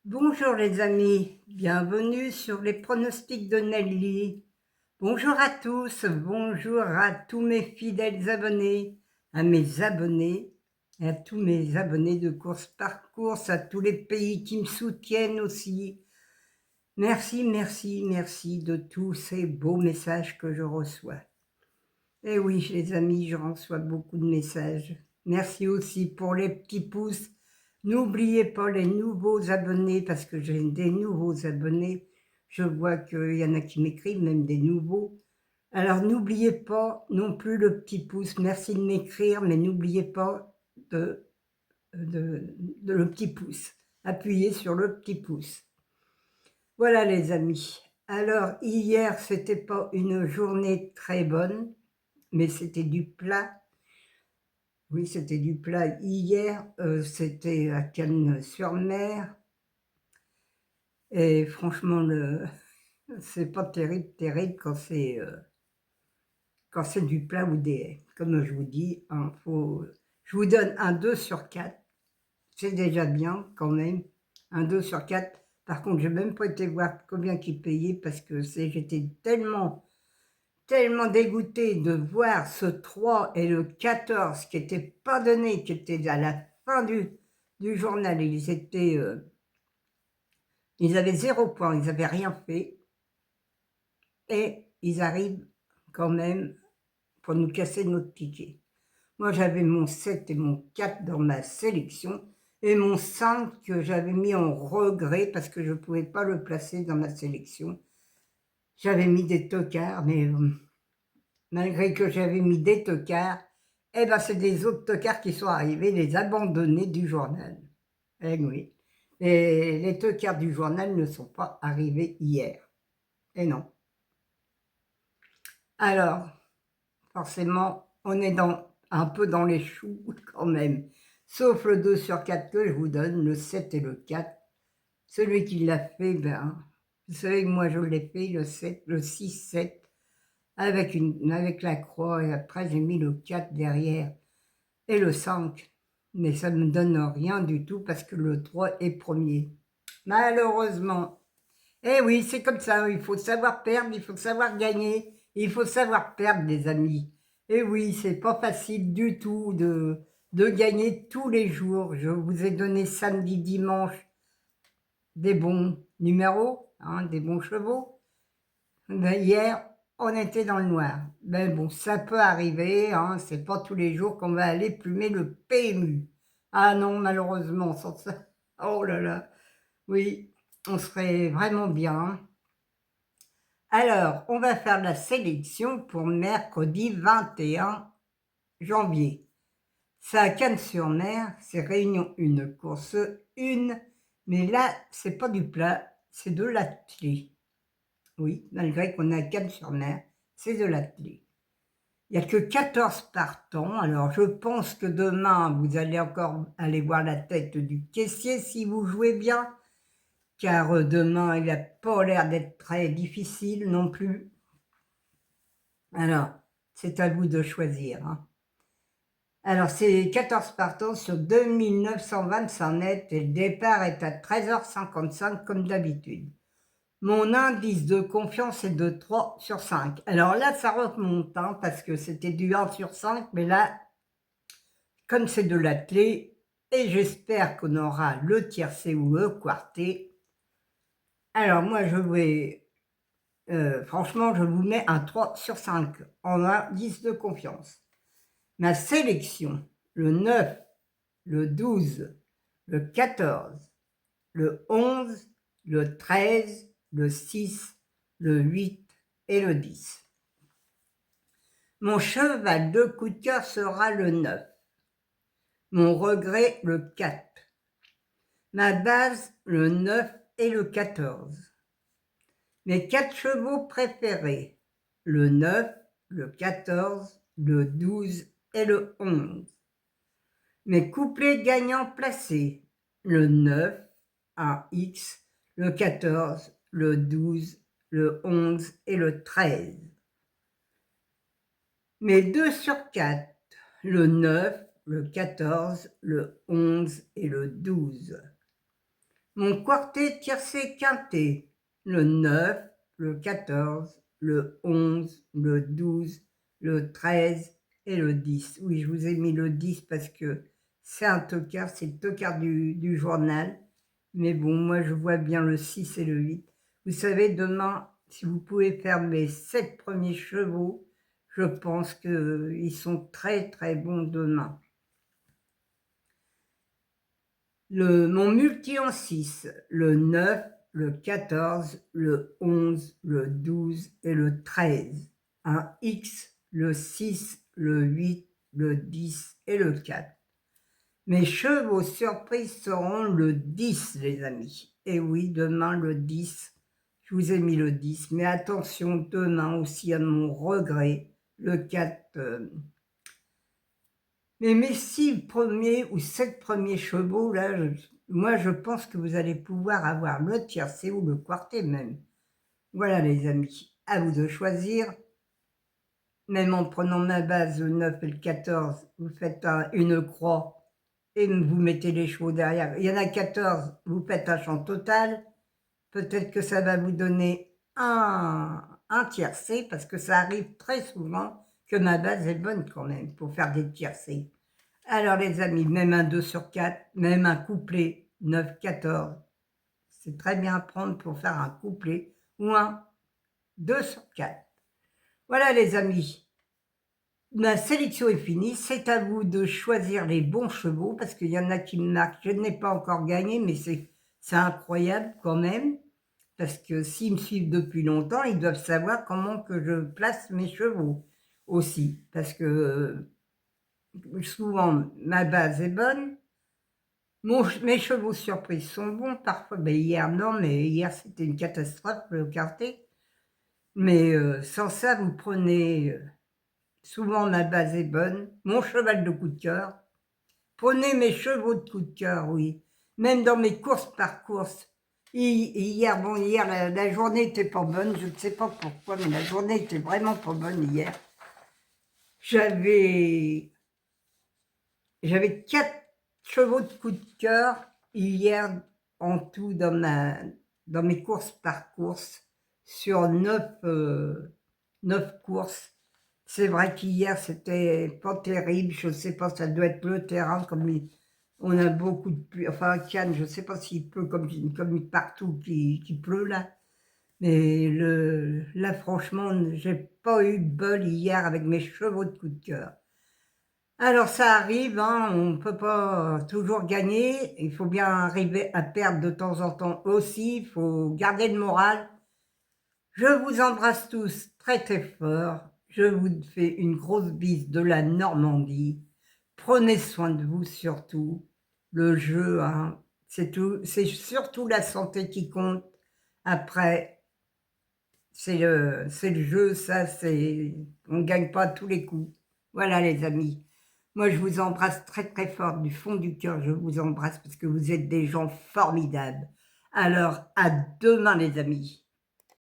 Bonjour les amis, bienvenue sur les pronostics de Nelly. Bonjour à tous, bonjour à tous mes fidèles abonnés, à mes abonnés et à tous mes abonnés de course par course, à tous les pays qui me soutiennent aussi. Merci, merci, merci de tous ces beaux messages que je reçois. Et oui, les amis, je reçois beaucoup de messages. Merci aussi pour les petits pouces. N'oubliez pas les nouveaux abonnés, parce que j'ai des nouveaux abonnés. Je vois qu'il y en a qui m'écrivent, même des nouveaux. Alors n'oubliez pas non plus le petit pouce. Merci de m'écrire, mais n'oubliez pas de le petit pouce. Appuyez sur le petit pouce. Voilà les amis. Alors hier, c'était pas une journée très bonne, mais c'était du plat. Oui, c'était du plat. Hier, c'était à Cannes-sur-Mer et franchement, c'est pas terrible, terrible quand c'est du plat ou des comme je vous dis, hein, je vous donne un 2 sur 4. C'est déjà bien quand même, un 2 sur 4. Par contre, j'ai même pas été voir combien qu'ils payaient parce que j'étais tellement dégoûtée de voir ce 3 et le 14 qui n'étaient pas donnés, qui étaient à la fin du journal. Ils avaient 0 point, ils n'avaient rien fait. Et ils arrivent quand même pour nous casser notre ticket. Moi, j'avais mon 7 et mon 4 dans ma sélection et mon 5 que j'avais mis en regret parce que je ne pouvais pas le placer dans ma sélection. J'avais mis des tocards, mais malgré que j'avais mis des tocards, eh ben c'est des autres tocards qui sont arrivés, les abandonnés du journal. Eh oui. Et les tocards du journal ne sont pas arrivés hier. Et non. Alors, forcément, on est un peu dans les choux quand même. Sauf le 2 sur 4 que je vous donne, le 7 et le 4. Celui qui l'a fait, ben, vous savez que moi je l'ai fait, le 7, le 6-7, avec la croix, et après j'ai mis le 4 derrière, et le 5. Mais ça ne me donne rien du tout parce que le 3 est premier. Malheureusement. Eh oui, c'est comme ça, il faut savoir perdre, il faut savoir gagner, il faut savoir perdre, les amis. Eh oui, c'est pas facile du tout de gagner tous les jours. Je vous ai donné samedi, dimanche des bons numéros, hein, des bons chevaux. Ben, hier, on était dans le noir. Ben bon, ça peut arriver, hein, c'est pas tous les jours qu'on va aller plumer le PMU. Ah non, malheureusement, sans ça, oh là là, oui, on serait vraiment bien. Alors, on va faire la sélection pour mercredi 21 janvier. C'est à Cannes-sur-Mer, c'est Réunion 1, course 1, mais là, c'est pas du plat, c'est de l'attelé. Oui, malgré qu'on est à Cannes-sur-Mer, c'est de l'attelé. Il n'y a que 14 partants, alors je pense que demain, vous allez encore aller voir la tête du caissier si vous jouez bien, car demain, il n'a pas l'air d'être très difficile non plus. Alors, c'est à vous de choisir, hein. Alors, c'est 14 partants sur 2925 nets et le départ est à 13h55 comme d'habitude. Mon indice de confiance est de 3 sur 5. Alors là, ça remonte, hein, parce que c'était du 1 sur 5, mais là, comme c'est de l'attelé, et j'espère qu'on aura le tiercé ou le quarté. Alors moi, franchement, je vous mets un 3 sur 5 en indice de confiance. Ma sélection, le 9, le 12, le 14, le 11, le 13, le 6, le 8 et le 10. Mon cheval de coup de cœur sera le 9. Mon regret, le 4. Ma base, le 9 et le 14. Mes 4 chevaux préférés, le 9, le 14, le 12 et le 11. Mes couplets gagnants placés, le 9, un X, le 14, le 12, le 11 et le 13. Mes 2 sur 4, le 9, le 14, le 11 et le 12. Mon quartet tiercé quintet, le 9, le 14, le 11, le 12, le 13 et le 10. Oui, je vous ai mis le 10 parce que c'est un tocard, c'est le tocard du journal. Mais bon, moi je vois bien le 6 et le 8. Vous savez, demain, si vous pouvez faire mes 7 premiers chevaux, je pense qu'ils sont très très bons demain. Mon multi en 6, le 9, le 14, le 11, le 12 et le 13. Un X, le 6, le 8, le 10 et le 4. Mes chevaux surprises seront le 10, les amis. Et oui, demain le 10, je vous ai mis le 10. Mais attention, demain aussi à mon regret, le 4. Mais mes 6 premiers ou 7 premiers chevaux, là, moi je pense que vous allez pouvoir avoir le tiercé ou le quartet même. Voilà les amis, à vous de choisir. Même en prenant ma base, le 9 et le 14, vous faites une croix et vous mettez les chevaux derrière. Il y en a 14, vous faites un champ total. Peut-être que ça va vous donner un tiercé, parce que ça arrive très souvent que ma base est bonne quand même pour faire des tiercés. Alors les amis, même un 2 sur 4, même un couplet 9-14, c'est très bien à prendre pour faire un couplet ou un 2 sur 4. Voilà les amis, ma sélection est finie, c'est à vous de choisir les bons chevaux parce qu'il y en a qui me marquent, je n'ai pas encore gagné mais c'est incroyable quand même parce que s'ils me suivent depuis longtemps, ils doivent savoir comment que je place mes chevaux aussi parce que souvent ma base est bonne. Mes chevaux surprises sont bons parfois, ben hier non, mais hier c'était une catastrophe le quartet. Mais sans ça, vous prenez, souvent ma base est bonne, mon cheval de coup de cœur. Prenez mes chevaux de coup de cœur, oui. Même dans mes courses par course. Hier, bon, hier la journée était pas bonne, je ne sais pas pourquoi, mais la journée était vraiment pas bonne hier. J'avais 4 chevaux de coup de cœur hier en tout dans mes courses par course sur 9 courses. C'est vrai qu'hier c'était pas terrible, je sais pas, ça doit être le terrain comme on a beaucoup de pluie, enfin à Cannes, je sais pas s'il pleut comme partout qui pleut là. Mais là franchement, j'ai pas eu de bol hier avec mes chevaux de coup de cœur. Alors ça arrive, hein, on ne peut pas toujours gagner, il faut bien arriver à perdre de temps en temps aussi, il faut garder le moral. Je vous embrasse tous très très fort, je vous fais une grosse bise de la Normandie. Prenez soin de vous surtout, le jeu, hein, c'est tout, c'est surtout la santé qui compte. Après, c'est le jeu, ça c'est, on ne gagne pas à tous les coups. Voilà les amis. Moi, je vous embrasse très très fort du fond du cœur. Je vous embrasse parce que vous êtes des gens formidables. Alors, à demain les amis.